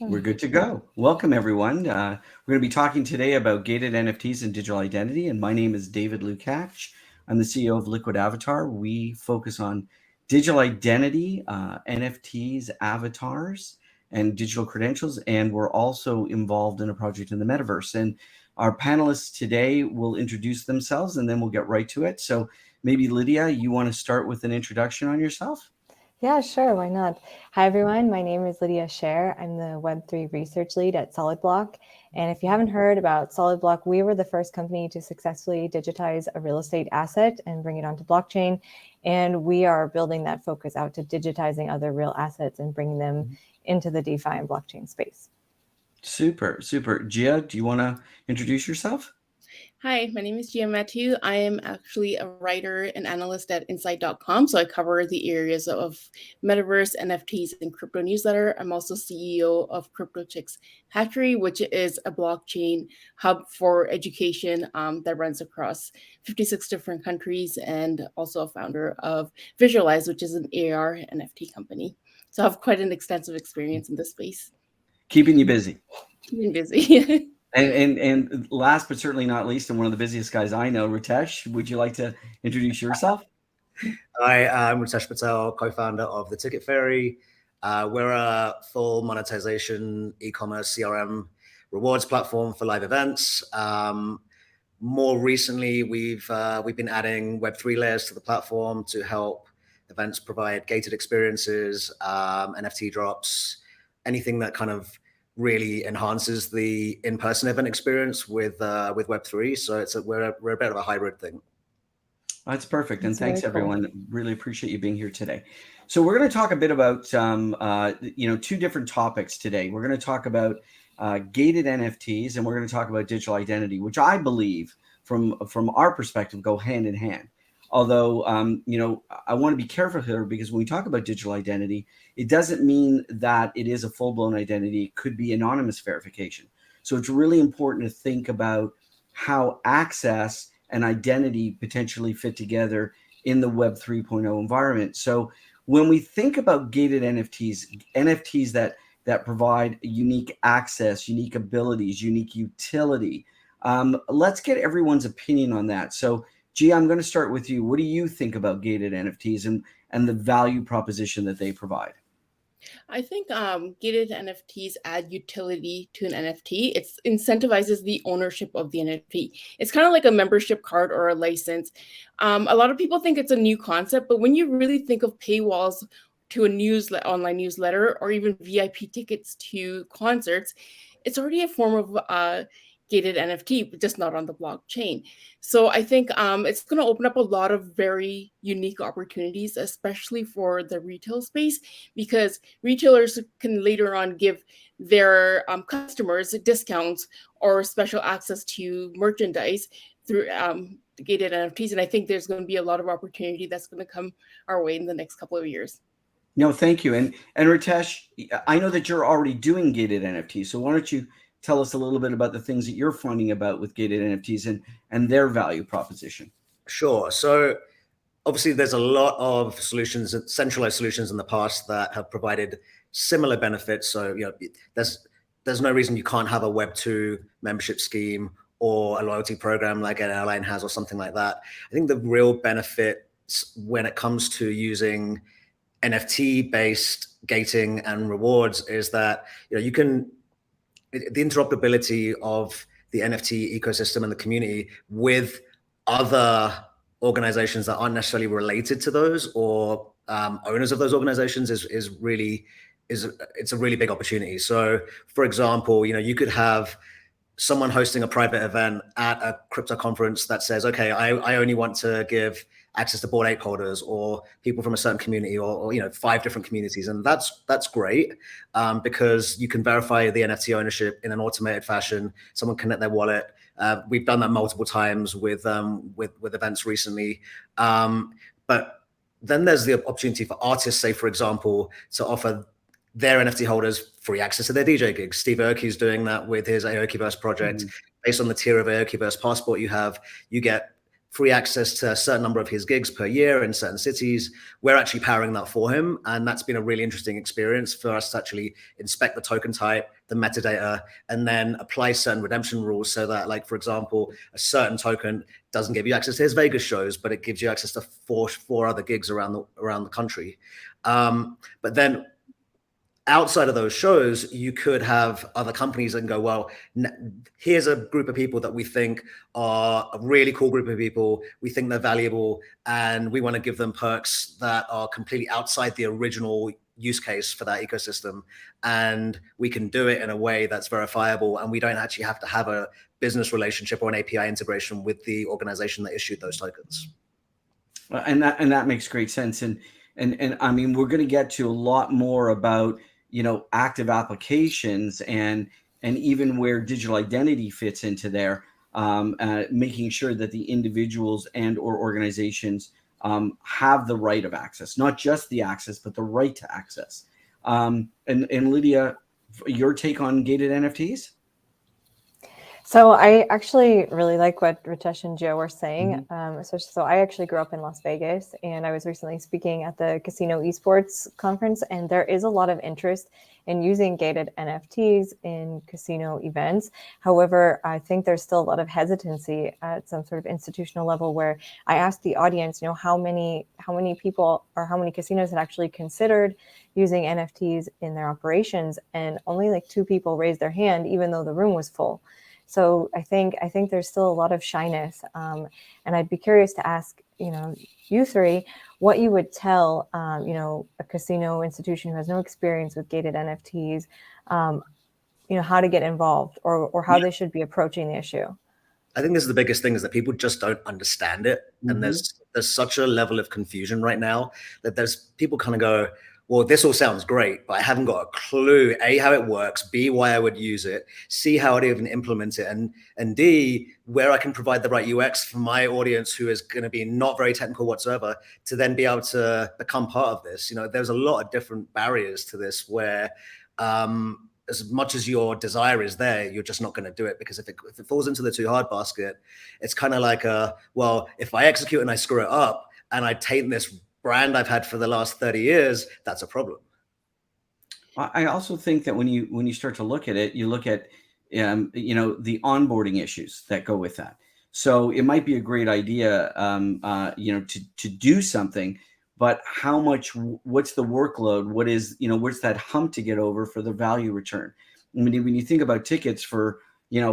We're good to go. Welcome, everyone. We're going to be talking today about gated NFTs and digital identity. And my name is David Lucatch. I'm the CEO of Liquid Avatar. We focus on digital identity, NFTs, avatars, and digital credentials. And we're also involved in a project in the metaverse. And our panelists today will introduce themselves and then we'll get right to it. So maybe Lydia, you want to start with an introduction on yourself? Yeah, sure. Why not? Hi, everyone. My name is Lydia Scherr. I'm the Web3 research lead at SolidBlock. And if you haven't heard about SolidBlock, we were the first company to successfully digitize a real estate asset and bring it onto blockchain. And we are building that focus out to digitizing other real assets and bringing them into the DeFi and blockchain space. Super, super. Gia, do you want to introduce yourself? Hi, my name is Mattu. I am actually a writer and analyst at Insight.com. So I cover the areas of metaverse, NFTs, and crypto newsletter. I'm also CEO of CryptoChicks Hatchery, which is a blockchain hub for education that runs across 56 different countries, and also a founder of Visualize, which is an AR NFT company. So I have quite an extensive experience in this space. Keeping you busy. Keeping busy. And last but certainly not least, and one of the busiest guys I know, Ritesh, would you like to introduce yourself? Hi, I'm Ritesh Patel, co-founder of The Ticket Fairy. We're a full monetization e-commerce CRM rewards platform for live events. More recently, we've been adding Web3 layers to the platform to help events provide gated experiences, NFT drops, anything that kind of really enhances the in-person event experience with Web3. So we're a bit of a hybrid thing. That's perfect. And thanks, everyone. Really appreciate you being here today. So we're going to talk a bit about, two different topics today. We're going to talk about gated NFTs, and we're going to talk about digital identity, which I believe from our perspective go hand in hand. Although, I want to be careful here, because when we talk about digital identity, it doesn't mean that it is a full-blown identity. It could be anonymous verification. So it's really important to think about how access and identity potentially fit together in the Web 3.0 environment. So when we think about gated NFTs that provide unique access, unique abilities, unique utility, let's get everyone's opinion on that. So Gia, I'm going to start with you. What do you think about gated NFTs and the value proposition that they provide? I think gated NFTs add utility to an NFT. It incentivizes the ownership of the NFT. It's kind of like a membership card or a license. A lot of people think it's a new concept, but when you really think of paywalls to a online newsletter, or even VIP tickets to concerts, it's already a form of gated NFT, but just not on the blockchain. So I think it's going to open up a lot of very unique opportunities, especially for the retail space, because retailers can later on give their customers discounts or special access to merchandise through gated NFTs. And I think there's going to be a lot of opportunity that's going to come our way in the next couple of years. No, thank you. And Ritesh, I know that you're already doing gated NFTs. So why don't you tell us a little bit about the things that you're finding about with gated NFTs and their value proposition? Sure. So obviously there's a lot of solutions, centralized solutions in the past that have provided similar benefits. So, there's no reason you can't have a Web2 membership scheme or a loyalty program like an airline has or something like that. I think the real benefit when it comes to using NFT-based gating and rewards is that, the interoperability of the NFT ecosystem and the community with other organizations that aren't necessarily related to those or owners of those organizations is a really big opportunity. So, for example, you could have someone hosting a private event at a crypto conference that says, okay, I only want to give access to Bored Ape holders or people from a certain community or 5 different communities. And that's great because you can verify the NFT ownership in an automated fashion. Someone connect their wallet. We've done that multiple times with events recently. But then there's the opportunity for artists, say, for example, to offer their NFT holders free access to their DJ gigs. Steve Aoki's doing that with his Aokiverse project. Based on the tier of Aokiverse passport you have, you get free access to a certain number of his gigs per year in certain cities. We're actually powering that for him. And that's been a really interesting experience for us to actually inspect the token type, the metadata, and then apply certain redemption rules so that, like, for example, a certain token doesn't give you access to his Vegas shows, but it gives you access to four other gigs around the country. But then outside of those shows, you could have other companies that can go, well, here's a group of people that we think are a really cool group of people. We think they're valuable, and we want to give them perks that are completely outside the original use case for that ecosystem. And we can do it in a way that's verifiable, and we don't actually have to have a business relationship or an API integration with the organization that issued those tokens. And that makes great sense. And I mean, we're going to get to a lot more about, you know, active applications and even where digital identity fits into there, making sure that the individuals and or organizations have the right of access, not just the access, but the right to access. And Lydia, your take on gated NFTs? So I actually really like what Ritesh and Joe were saying. So I actually grew up in Las Vegas, and I was recently speaking at the casino esports conference, and there is a lot of interest in using gated NFTs in casino events. However, I think there's still a lot of hesitancy at some sort of institutional level, where I asked the audience, you know, how many people or how many casinos had actually considered using NFTs in their operations, and only like 2 people raised their hand, even though the room was full. So I think there's still a lot of shyness, and I'd be curious to ask, you know, you three, what you would tell, you know, a casino institution who has no experience with gated NFTs, you know, how to get involved or how they should be approaching the issue. I think this is the biggest thing, is that people just don't understand it, and there's such a level of confusion right now that there's people kind of go, well, this all sounds great, but I haven't got a clue, A, how it works, B, why I would use it, C, how I'd even implement it, and D, where I can provide the right UX for my audience who is going to be not very technical whatsoever to then be able to become part of this. You know, there's a lot of different barriers to this where as much as your desire is there, you're just not going to do it, because if it falls into the too hard basket, it's kind of like, well, if I execute and I screw it up and I taint this brand I've had for the last 30 years, that's a problem. I also think that when you start to look at it, you look at you know, the onboarding issues that go with that. So it might be a great idea, you know, to do something, but how much? What's the workload? What is, you know, where's that hump to get over for the value return? I mean, when you think about tickets for, you know,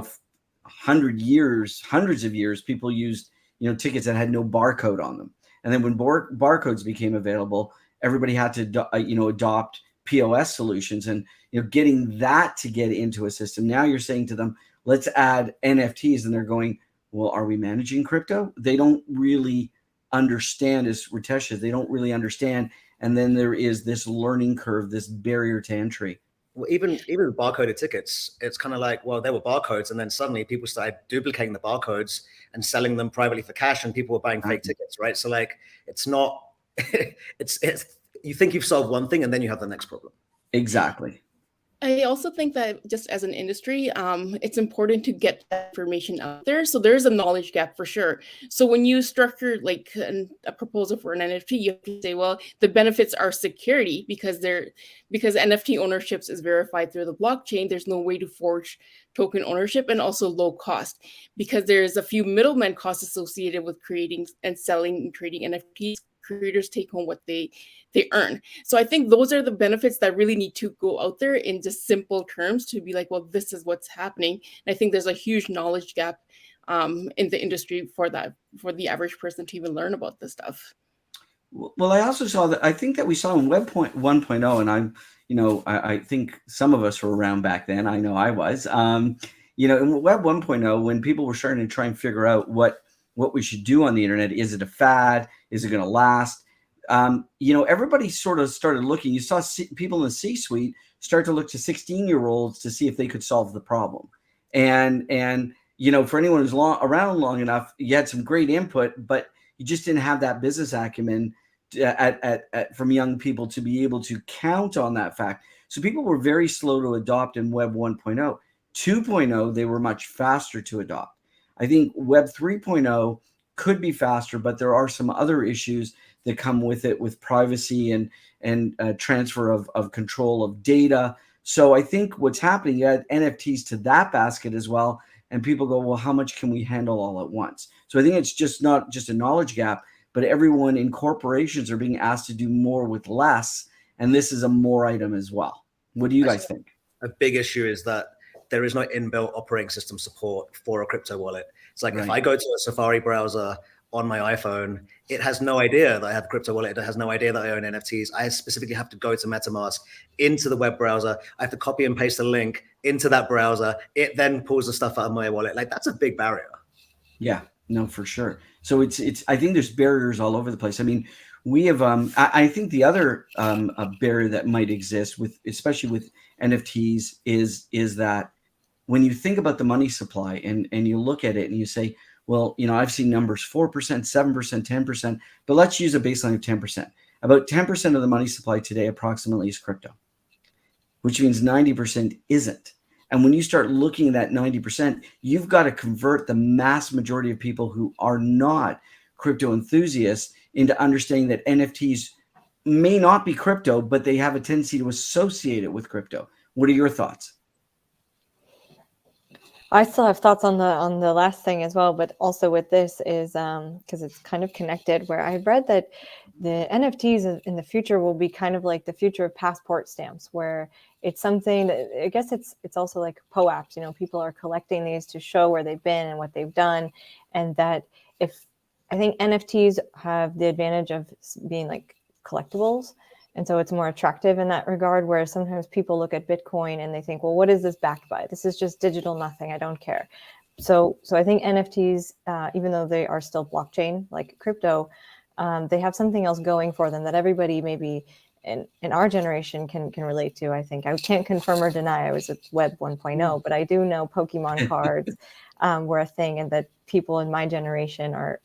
100 years, hundreds of years, people used, you know, tickets that had no barcode on them. And then when barcodes became available, everybody had to, you know, adopt POS solutions, and, you know, getting that to get into a system. Now you're saying to them, let's add NFTs, and they're going, well, are we managing crypto? They don't really understand, as Ritesh says, they don't really understand. And then there is this learning curve, this barrier to entry. Well, even barcoded tickets, it's kind of like, well, there were barcodes, and then suddenly people started duplicating the barcodes and selling them privately for cash, and people were buying fake tickets, right? So like, it's not, it's you think you've solved one thing, and then you have the next problem. Exactly. I also think that just as an industry, it's important to get that information out there. So there's a knowledge gap for sure. So when you structure like a proposal for an NFT, you have to say, well, the benefits are security, because NFT ownerships is verified through the blockchain. There's no way to forge token ownership, and also low cost, because there's a few middlemen costs associated with creating and selling and trading NFTs. Creators take home what they earn. So I think those are the benefits that really need to go out there in just simple terms to be like, well, this is what's happening. And I think there's a huge knowledge gap in the industry for the average person to even learn about this stuff. Well, I also saw that, I think that we saw in Web 1.0, and I'm, you know, I think some of us were around back then. I know I was, you know, in Web 1.0, when people were starting to try and figure out what we should do on the internet. Is it a fad? Is it going to last? You know, everybody sort of started looking. You saw people in the C-suite start to look to 16-year-olds to see if they could solve the problem. And you know, for anyone who's around long enough, you had some great input, but you just didn't have that business acumen from young people to be able to count on that fact. So people were very slow to adopt in Web 1.0. 2.0, they were much faster to adopt. I think Web 3.0 could be faster, but there are some other issues that come with it, with privacy and transfer of control of data. So I think what's happening, you add NFTs to that basket as well, and people go, well, how much can we handle all at once? So I think it's just not just a knowledge gap, but everyone in corporations are being asked to do more with less, and this is a more item as well. What do you guys think? A big issue is that there is no inbuilt operating system support for a crypto wallet. It's like if I go to a Safari browser on my iPhone, it has no idea that I have a crypto wallet. It has no idea that I own NFTs. I specifically have to go to MetaMask into the web browser. I have to copy and paste a link into that browser. It then pulls the stuff out of my wallet. Like, that's a big barrier. Yeah, no, for sure. So it's I think there's barriers all over the place. I mean, we have I think the other barrier that might exist with, especially with NFTs, is that when you think about the money supply and you look at it and you say, well, you know, I've seen numbers 4%, 7%, 10%, but let's use a baseline of 10%. About 10% of the money supply today approximately is crypto, which means 90% isn't. And when you start looking at that 90%, you've got to convert the mass majority of people who are not crypto enthusiasts into understanding that NFTs may not be crypto, but they have a tendency to associate it with crypto. What are your thoughts? I still have thoughts on the last thing as well, but also with this is because it's kind of connected, where I read that the NFTs in the future will be kind of like the future of passport stamps, where it's something that, I guess it's also like POAPs, you know, people are collecting these to show where they've been and what they've done. And that I think NFTs have the advantage of being like collectibles. And so it's more attractive in that regard, whereas sometimes people look at Bitcoin and they think, well, what is this backed by? This is just digital nothing. I don't care. So I think NFTs, even though they are still blockchain like crypto, they have something else going for them that everybody maybe in our generation can relate to. I think I can't confirm or deny I was at Web 1.0, but I do know Pokemon cards were a thing, and that people in my generation are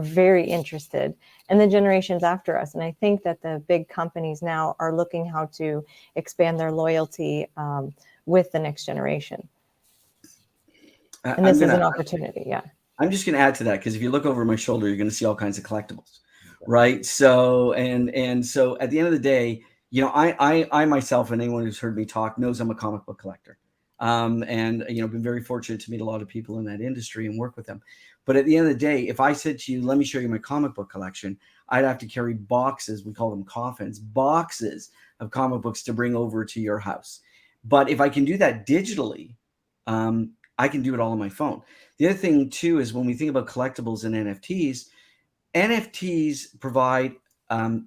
very interested, and the generations after us. And I think that the big companies now are looking how to expand their loyalty with the next generation. And this is an opportunity. Yeah. I'm just going to add to that, because if you look over my shoulder, you're going to see all kinds of collectibles, right? So, and so at the end of the day, you know, I myself, and anyone who's heard me talk knows I'm a comic book collector. And, you know, been very fortunate to meet a lot of people in that industry and work with them. But at the end of the day, if I said to you, let me show you my comic book collection, I'd have to carry boxes, we call them coffins, boxes of comic books to bring over to your house. But if I can do that digitally, I can do it all on my phone. The other thing too is when we think about collectibles and NFTs provide a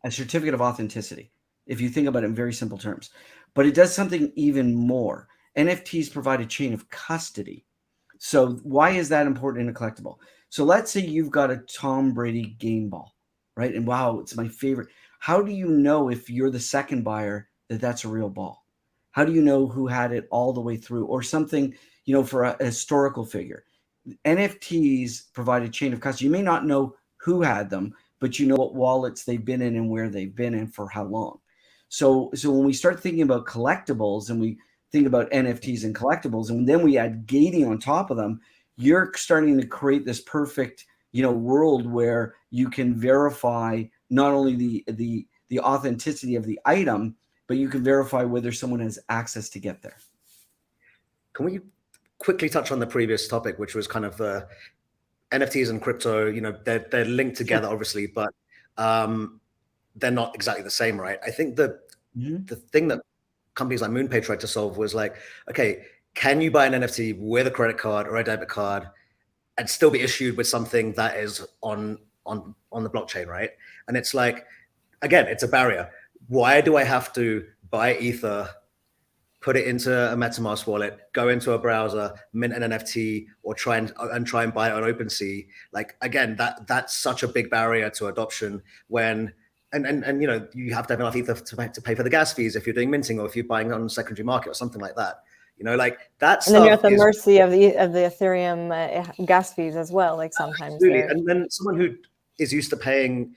certificate of authenticity, if you think about it in very simple terms. But it does something even more. NFTs provide a chain of custody. So why is that important in a collectible? So let's say you've got a Tom Brady game ball, right? And wow, it's my favorite. How do you know if you're the second buyer that that's a real ball? How do you know who had it all the way through, or something, you know, for a historical figure? NFTs provide a chain of custody. You may not know who had them, but you know what wallets they've been in and where they've been in for how long. So when we start thinking about collectibles and we think about NFTs and collectibles, and then we add gating on top of them, you're starting to create this perfect, you know, world where you can verify not only the authenticity of the item, but you can verify whether someone has access to get there. Can we quickly touch on the previous topic, which was kind of the NFTs and crypto? You know, they're linked together, obviously, but they're not exactly the same, right? I think the thing that companies like MoonPay tried to solve was like, okay, can you buy an NFT with a credit card or a debit card and still be issued with something that is on the blockchain, right? And it's like, again, it's a barrier. Why do I have to buy Ether, put it into a MetaMask wallet, go into a browser, mint an NFT, or try and buy it on OpenSea? Like, again, that's such a big barrier to adoption when. And you know, you have to have enough Ether to pay for the gas fees if you're doing minting, or if you're buying on the secondary market or something like that. You know, like that. And then you're at the mercy of the Ethereum gas fees as well. Like sometimes. Absolutely. And then someone who is used to paying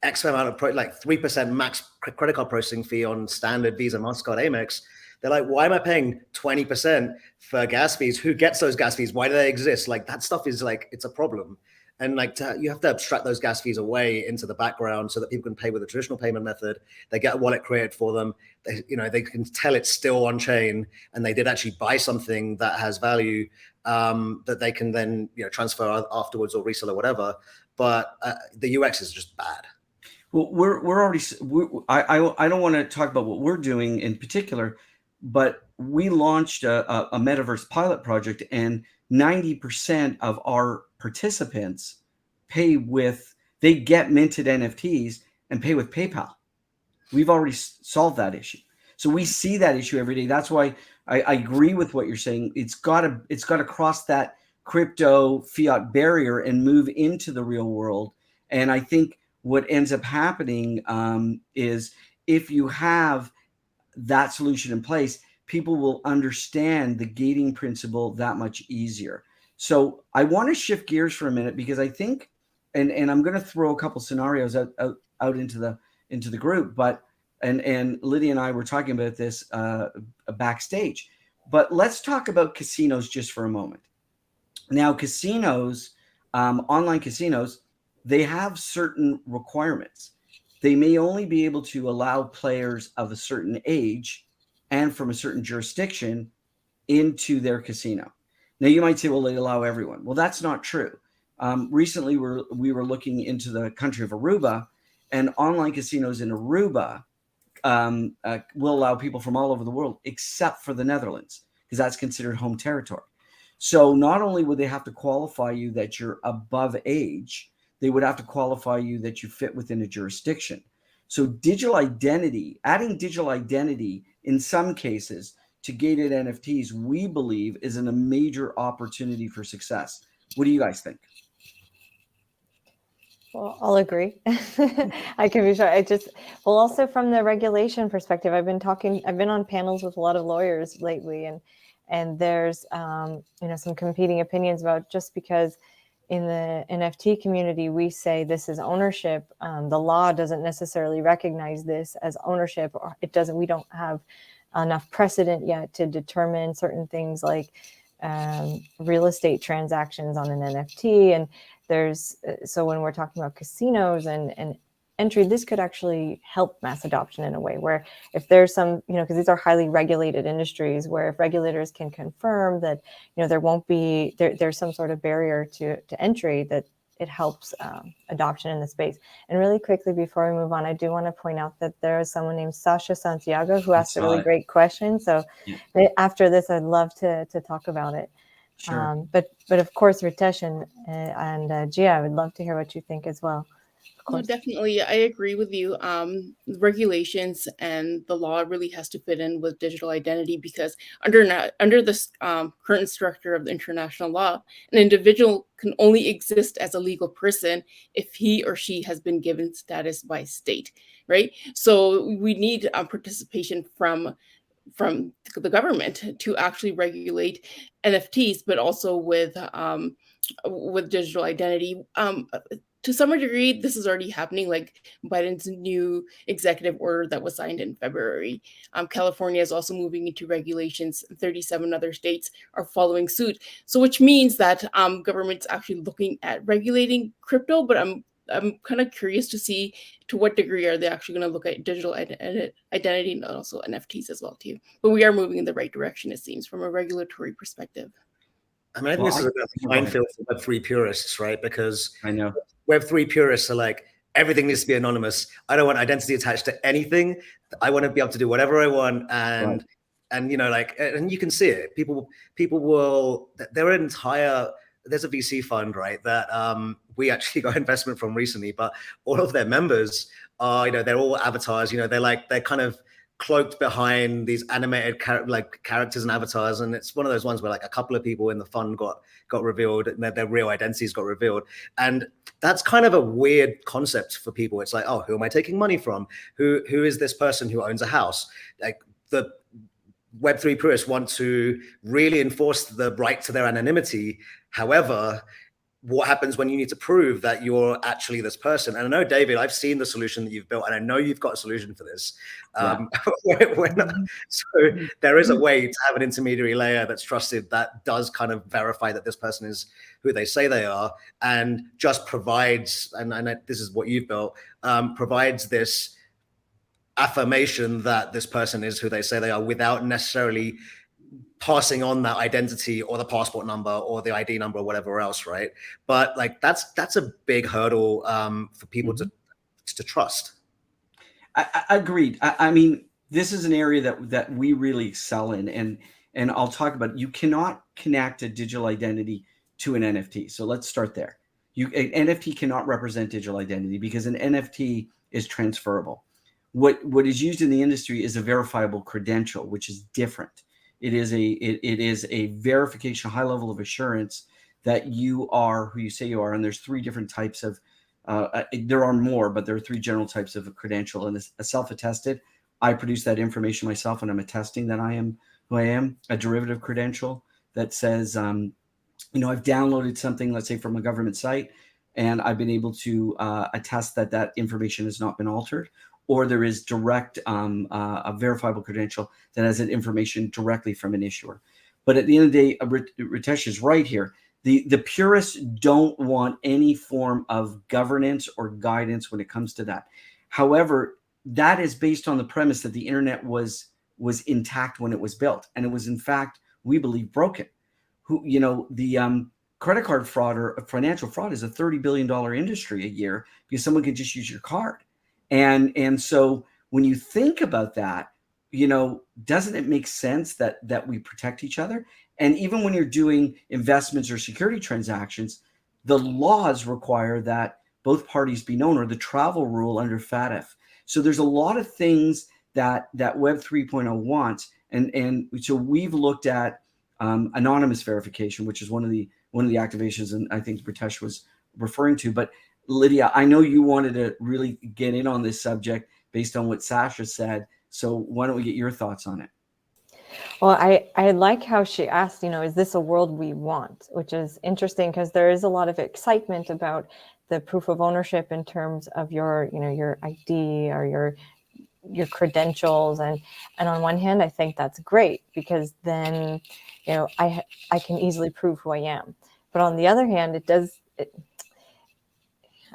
X amount of like 3% max credit card processing fee on standard Visa, MasterCard, Amex, They're like, why am I paying 20% for gas fees? Who gets those gas fees? Why do they exist? Like that stuff is like, it's a problem. And like you have to abstract those gas fees away into the background so that people can pay with a traditional payment method. They get a wallet created for them. They can tell it's still on chain and they did actually buy something that has value that they can then transfer afterwards or resell or whatever. But the UX is just bad. Well, I don't want to talk about what we're doing in particular, but we launched a metaverse pilot project, and 90% of our participants they get minted NFTs and pay with PayPal. We've already solved that issue. So we see that issue every day. That's why I agree with what you're saying. It's got to cross that crypto fiat barrier and move into the real world. And I think what ends up happening is if you have that solution in place, people will understand the gating principle that much easier. So I want to shift gears for a minute because I think, and I'm going to throw a couple scenarios out into the group, but and Lydia and I were talking about this backstage, but let's talk about casinos just for a moment. Now, casinos, online casinos, they have certain requirements. They may only be able to allow players of a certain age and from a certain jurisdiction into their casino. Now, you might say, well, they allow everyone. Well, that's not true. Recently, we were looking into the country of Aruba, and online casinos in Aruba will allow people from all over the world, except for the Netherlands, because that's considered home territory. So not only would they have to qualify you that you're above age, they would have to qualify you that you fit within a jurisdiction. So adding digital identity in some cases to gated NFTs, we believe is a major opportunity for success. What do you guys think? Well, I'll agree. I can be sure. Also from the regulation perspective, I've been on panels with a lot of lawyers lately, and there's some competing opinions about, just because in the NFT community we say this is ownership, the law doesn't necessarily recognize this as ownership, or we don't have enough precedent yet to determine certain things like real estate transactions on an NFT. And so when we're talking about casinos and entry, this could actually help mass adoption in a way where if there's some, because these are highly regulated industries, where if regulators can confirm that, there won't be, there's some sort of barrier to entry, that it helps adoption in the space. And really quickly, before we move on, I do want to point out that there is someone named Sasha Santiago who asked a really great question. So after this, I'd love to talk about it. Sure. But of course, Ritesh and Gia, I would love to hear what you think as well. No, definitely. I agree with you. Regulations and the law really has to fit in with digital identity, because under this current structure of the international law, an individual can only exist as a legal person if he or she has been given status by state, right? So we need participation from the government to actually regulate NFTs, but also with digital identity. To some degree, this is already happening, like Biden's new executive order that was signed in February. California is also moving into regulations. 37 other states are following suit. So which means that government's actually looking at regulating crypto, but I'm kind of curious to see to what degree are they actually going to look at digital identity and also NFTs as well too. But we are moving in the right direction, it seems, from a regulatory perspective. I mean, I think this is a minefield for Web3 purists, right? Because I know Web3 purists are like, everything needs to be anonymous. I don't want identity attached to anything. I want to be able to do whatever I want. And and you can see it. People will, there's a VC fund, right, that we actually got investment from recently, but all of their members are, they're all avatars, they're kind of cloaked behind these animated characters and avatars. And it's one of those ones where like a couple of people in the fund got revealed and their real identities got revealed. And that's kind of a weird concept for people. It's like, oh, who am I taking money from? Who is this person who owns a house? Like, the Web3 purists want to really enforce the right to their anonymity. However, what happens when you need to prove that you're actually this person? And I know, David, I've seen the solution that you've built, and I know you've got a solution for this. So there is a way to have an intermediary layer that's trusted, that does kind of verify that this person is who they say they are, and just provides, and this is what you've built, provides this affirmation that this person is who they say they are, without necessarily passing on that identity or the passport number or the ID number or whatever else, right? But like that's a big hurdle for people to trust. I agreed. I mean, this is an area that we really excel in, and I'll talk about. You cannot connect a digital identity to an NFT. So let's start there. An NFT cannot represent digital identity because an NFT is transferable. What is used in the industry is a verifiable credential, which is different. It is a verification, high level of assurance that you are who you say you are. And there's three different types of, there are more, but there are three general types of a credential. And a self-attested, I produce that information myself and I'm attesting that I am who I am. A derivative credential that says, I've downloaded something, let's say from a government site, and I've been able to attest that information has not been altered. Or there is direct, a verifiable credential that has that information directly from an issuer. But at the end of the day, Ritesh is right here. The purists don't want any form of governance or guidance when it comes to that. However, that is based on the premise that the internet was intact when it was built, and it was in fact, we believe, broken. The credit card fraud or financial fraud is a $30 billion industry a year because someone can just use your card. And so when you think about that, doesn't it make sense that we protect each other? And even when you're doing investments or security transactions, the laws require that both parties be known, or the travel rule under FATF. So there's a lot of things that Web 3.0 wants. And so we've looked at anonymous verification, which is one of the activations, and I think Ritesh was referring to. But Lydia, I know you wanted to really get in on this subject based on what Sasha said. So why don't we get your thoughts on it? Well, I like how she asked, is this a world we want? Which is interesting because there is a lot of excitement about the proof of ownership in terms of your ID or your credentials. And on one hand, I think that's great because then, I can easily prove who I am. But on the other hand,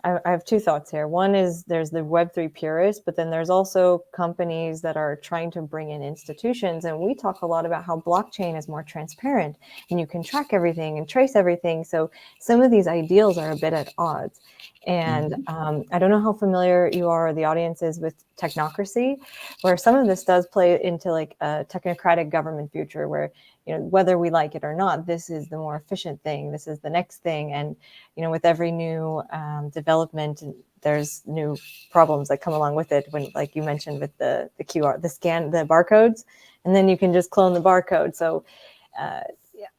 I have two thoughts here. One is there's the Web3 purists, but then there's also companies that are trying to bring in institutions. And we talk a lot about how blockchain is more transparent and you can track everything and trace everything. So some of these ideals are a bit at odds. And I don't know how familiar you are, the audience is, with technocracy, where some of this does play into like a technocratic government future where, whether we like it or not, this is the more efficient thing. This is the next thing. And, with every new development, there's new problems that come along with it. When, like you mentioned with the QR, the scan, the barcodes, and then you can just clone the barcode. So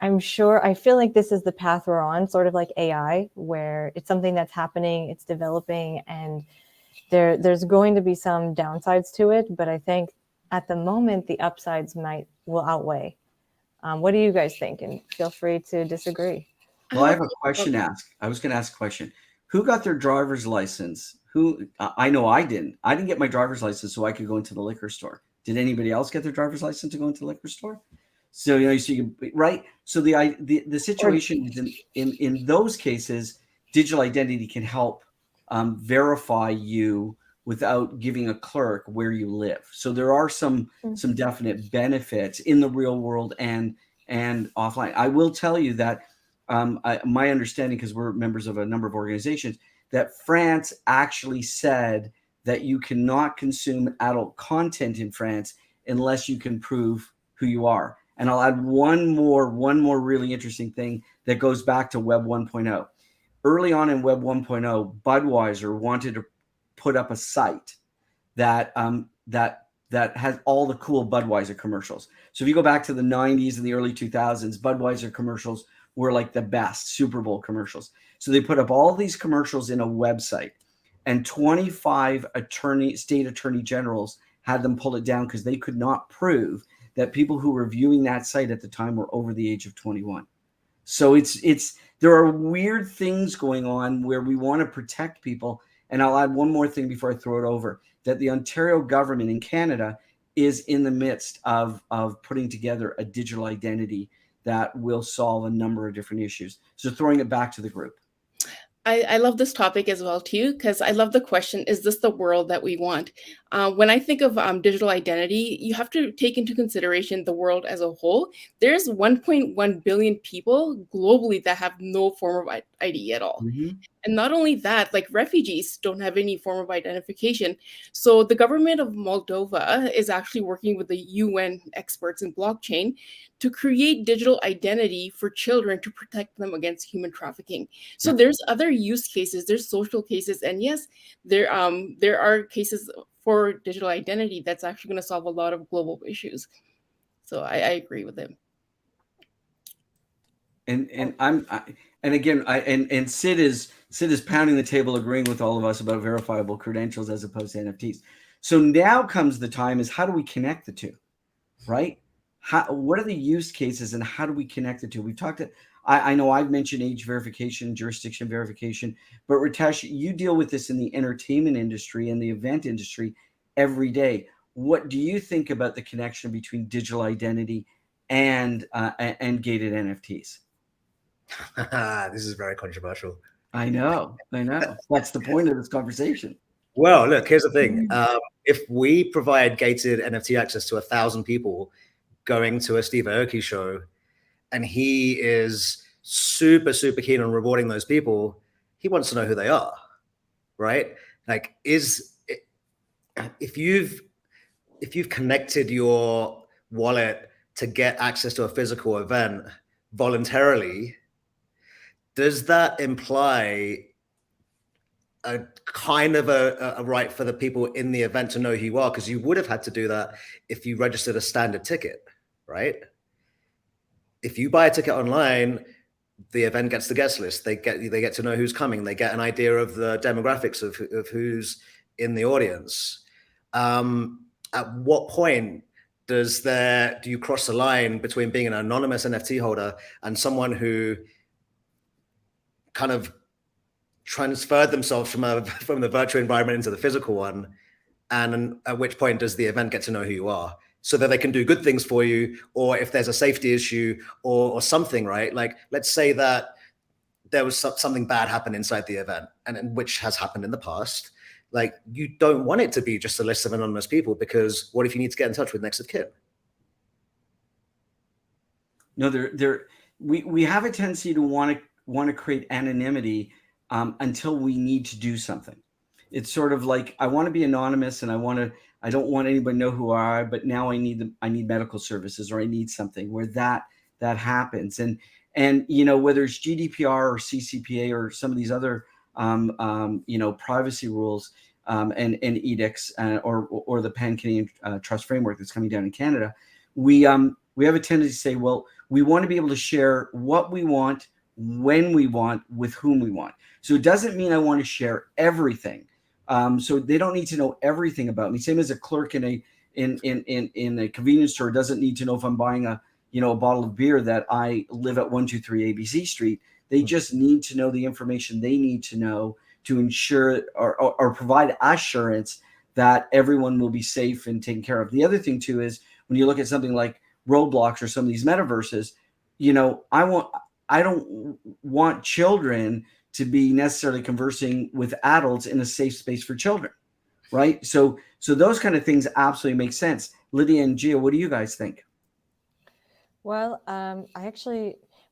I feel like this is the path we're on, sort of like AI, where it's something that's happening, it's developing, and there's going to be some downsides to it. But I think at the moment, the upsides will outweigh. What do you guys think? And feel free to disagree. Well, I have a question to ask. I was going to ask a question. Who got their driver's license? I know I didn't. I didn't get my driver's license so I could go into the liquor store. Did anybody else get their driver's license to go into the liquor store? So, right. So the situation is in those cases, digital identity can help verify you without giving a clerk where you live. So there are some definite benefits in the real world and offline. I will tell you that my understanding, because we're members of a number of organizations, that France actually said that you cannot consume adult content in France unless you can prove who you are. And I'll add one more really interesting thing that goes back to Web 1.0. Early on in Web 1.0, Budweiser wanted to put up a site that has all the cool Budweiser commercials. So if you go back to the 90s and the early 2000s, Budweiser commercials were like the best Super Bowl commercials. So they put up all these commercials in a website, and 25 state attorney generals had them pull it down because they could not prove that people who were viewing that site at the time were over the age of 21. So there are weird things going on where we want to protect people. And I'll add one more thing before I throw it over, that the Ontario government in Canada is in the midst of putting together a digital identity that will solve a number of different issues. So throwing it back to the group. I love this topic as well too, because I love the question, is this the world that we want? When I think of digital identity, you have to take into consideration the world as a whole. There's 1.1 billion people globally that have no form of ID at all. Mm-hmm. And not only that, like refugees don't have any form of identification. So the government of Moldova is actually working with the UN experts in blockchain to create digital identity for children to protect them against human trafficking. So there's other use cases, there's social cases, and yes, there are cases for digital identity that's actually going to solve a lot of global issues. So I agree with him. And Sid is pounding the table, agreeing with all of us about verifiable credentials as opposed to NFTs. So now comes the time is how do we connect the two, right? What are the use cases and how do we connect the two? We've talked. I know I've mentioned age verification, jurisdiction verification, but Ritesh, you deal with this in the entertainment industry and the event industry every day. What do you think about the connection between digital identity and gated NFTs? This is very controversial. I know. That's the point of this conversation. Well, look, here's the thing. If we provide gated NFT access to 1,000 people going to a Steve Aoki show, and he is super, super keen on rewarding those people, he wants to know who they are, right? Like, if you've connected your wallet to get access to a physical event voluntarily, does that imply a kind of a right for the people in the event to know who you are? Because you would have had to do that if you registered a standard ticket, right? If you buy a ticket online, the event gets the guest list. They get to know who's coming. They get an idea of the demographics of who's in the audience. At what point do you cross the line between being an anonymous NFT holder and someone who kind of transferred themselves from the virtual environment into the physical one? And at which point does the event get to know who you are, so that they can do good things for you, or if there's a safety issue or something, right? Like, let's say that there was something bad happen inside the event, and which has happened in the past. Like, you don't want it to be just a list of anonymous people, because what if you need to get in touch with next of kin? No, we have a tendency to want to create anonymity until we need to do something. It's sort of like, I want to be anonymous and I don't want anybody to know who I am, but now I need medical services, or I need something where that happens. And whether it's GDPR or CCPA or some of these other privacy rules and edicts or the Pan-Canadian Trust Framework that's coming down in Canada, we have a tendency to say, well, we want to be able to share what we want, when we want, with whom we want. So it doesn't mean I want to share everything. So they don't need to know everything about me. Same as a clerk in a convenience store doesn't need to know if I'm buying a bottle of beer that I live at 123 ABC Street. They just need to know the information they need to know to ensure or provide assurance that everyone will be safe and taken care of. The other thing too is when you look at something like Roblox or some of these metaverses, I don't want children to be necessarily conversing with adults in a safe space for children, right? So those kind of things absolutely make sense. Lydia and Gia, what do you guys think? Well,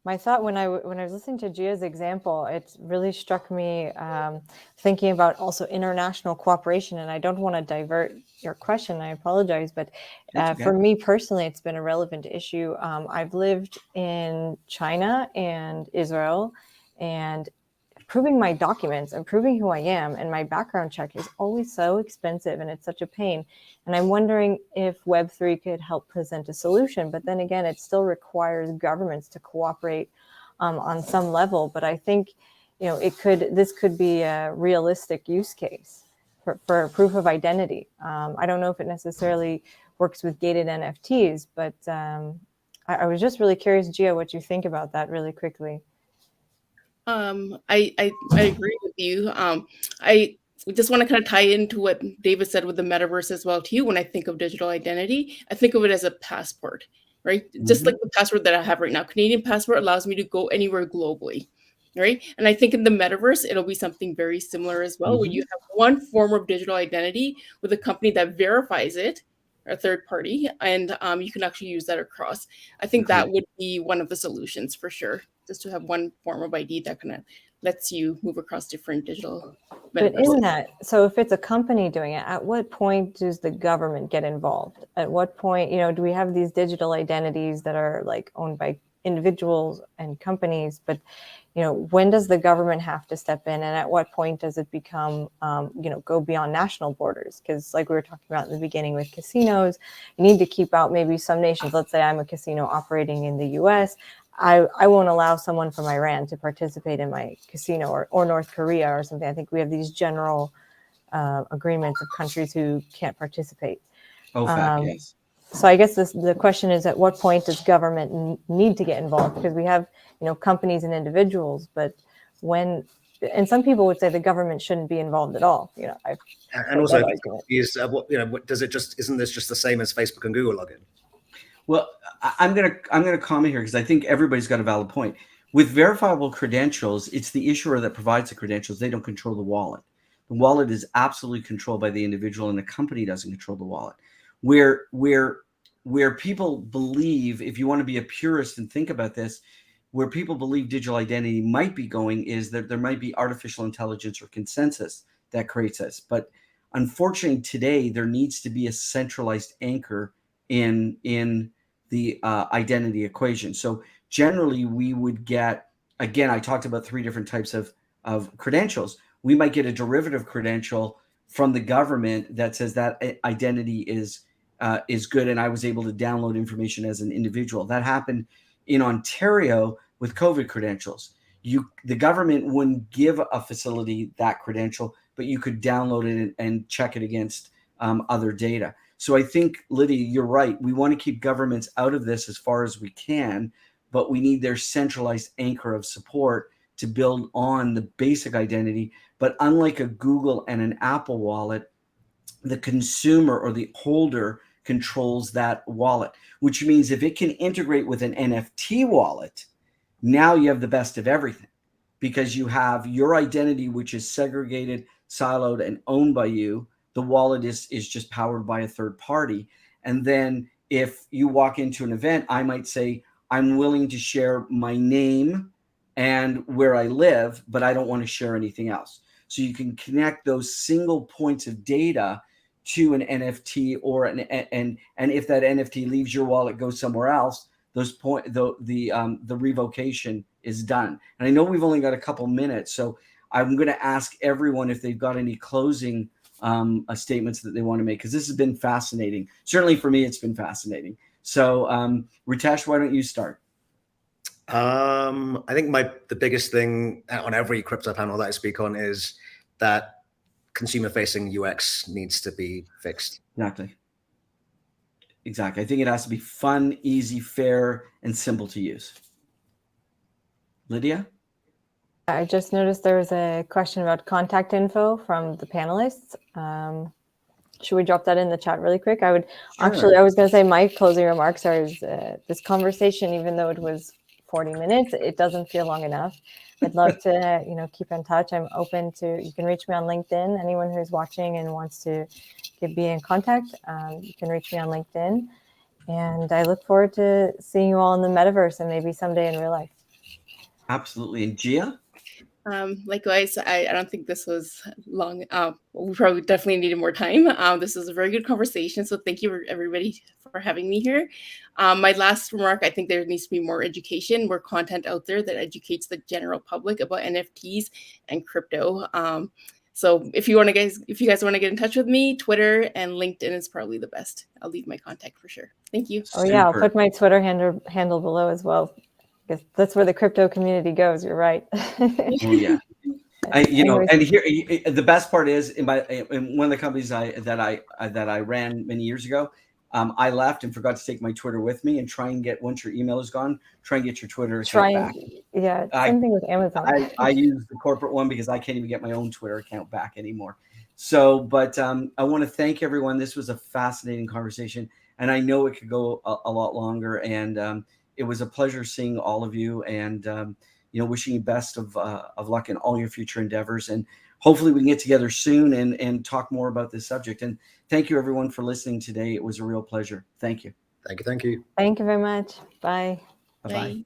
my thought when I was listening to Gia's example, it really struck me thinking about also international cooperation. And I don't want to divert your question, I apologize, but Okay. For me personally, it's been a relevant issue. I've lived in China and Israel, and proving my documents and proving who I am and my background check is always so expensive, and it's such a pain. And I'm wondering if Web3 could help present a solution. But then again, it still requires governments to cooperate on some level. But I think, this could be a realistic use case for proof of identity. I don't know if it necessarily works with gated NFTs, but I was just really curious, Gia, what you think about that really quickly. I agree with you. I just want to kind of tie into what David said with the metaverse as well too. When I think of digital identity, I think of it as a passport, right? Just like the passport that I have right now. Canadian passport allows me to go anywhere globally, right? And I think in the metaverse, it'll be something very similar as well, where you have one form of digital identity with a company that verifies it, a third party, and you can actually use that across. I think that would be one of the solutions for sure, just to have one form of ID that kind of lets you move across different digital But metaverses. in that, so if it's a company doing it, at what point does the government get involved? At what point, do we have these digital identities that are like owned by individuals and companies, but when does the government have to step in, and at what point does it become go beyond national borders? Because like we were talking about in the beginning with casinos, you need to keep out maybe some nations. Let's say I'm a casino operating in the US. I won't allow someone from Iran to participate in my casino, or North Korea or something. I think we have these general agreements of countries who can't participate. Yes. So I guess the question is, at what point does government need to get involved? Because we have, companies and individuals, but when, and some people would say the government shouldn't be involved at all. And also, isn't this just the same as Facebook and Google login? Well, I'm gonna comment here because I think everybody's got a valid point. With verifiable credentials, it's the issuer that provides the credentials. They don't control the wallet. The wallet is absolutely controlled by the individual, and the company doesn't control the wallet. Where people believe, if you want to be a purist and think about this, where people believe digital identity might be going is that there might be artificial intelligence or consensus that creates this. But unfortunately, today there needs to be a centralized anchor in the identity equation. So generally, we would get, again, I talked about 3 different types of credentials. We might get a derivative credential from the government that says that identity is good, and I was able to download information as an individual. That happened in Ontario with COVID credentials. The government wouldn't give a facility that credential, but you could download it and check it against other data. So I think, Lydia, you're right. We want to keep governments out of this as far as we can, but we need their centralized anchor of support to build on the basic identity. But unlike a Google and an Apple wallet, the consumer or the holder controls that wallet, which means if it can integrate with an NFT wallet, now you have the best of everything, because you have your identity, which is segregated, siloed, and owned by you. The wallet is just powered by a third party. And then if you walk into an event, I might say, I'm willing to share my name and where I live, but I don't want to share anything else. So you can connect those single points of data to an NFT, or and if that NFT leaves your wallet, goes somewhere else, the revocation is done. And I know we've only got a couple minutes, so I'm going to ask everyone if they've got any closing statements that they want to make, because this has been fascinating. Certainly for me, it's been fascinating. So Ritesh, why don't you start? I think the biggest thing on every crypto panel that I speak on is that consumer-facing UX needs to be fixed. Exactly. I think it has to be fun, easy, fair, and simple to use. Lydia? I just noticed there was a question about contact info from the panelists. Should we drop that in the chat really quick? I was going to say my closing remarks are this conversation, even though it was 40 minutes, it doesn't feel long enough. I'd love to, keep in touch. I'm open to, you can reach me on LinkedIn. Anyone who's watching and wants to be in contact, you can reach me on LinkedIn. And I look forward to seeing you all in the metaverse and maybe someday in real life. Absolutely. And Gia? Likewise, I don't think this was long. We probably definitely needed more time. This was a very good conversation. So thank you everybody for having me here. My last remark, I think there needs to be more education, more content out there that educates the general public about NFTs and crypto. So if you guys want to get in touch with me, Twitter and LinkedIn is probably the best. I'll leave my contact for sure. Thank you. Oh yeah, I'll put my Twitter handle below as well. That's where the crypto community goes. You're right. Oh yeah. And here the best part is in one of the companies that I ran many years ago, I left and forgot to take my Twitter with me, and try and get, once your email is gone, try and get your Twitter account back. Yeah, same thing with Amazon. I use the corporate one because I can't even get my own Twitter account back anymore. So, but I want to thank everyone. This was a fascinating conversation, and I know it could go a lot longer. And it was a pleasure seeing all of you, and wishing you best of luck in all your future endeavors. And hopefully we can get together soon and talk more about this subject. And thank you everyone for listening today. It was a real pleasure. Thank you. Thank you. Thank you very much. Bye. Bye-bye. Bye.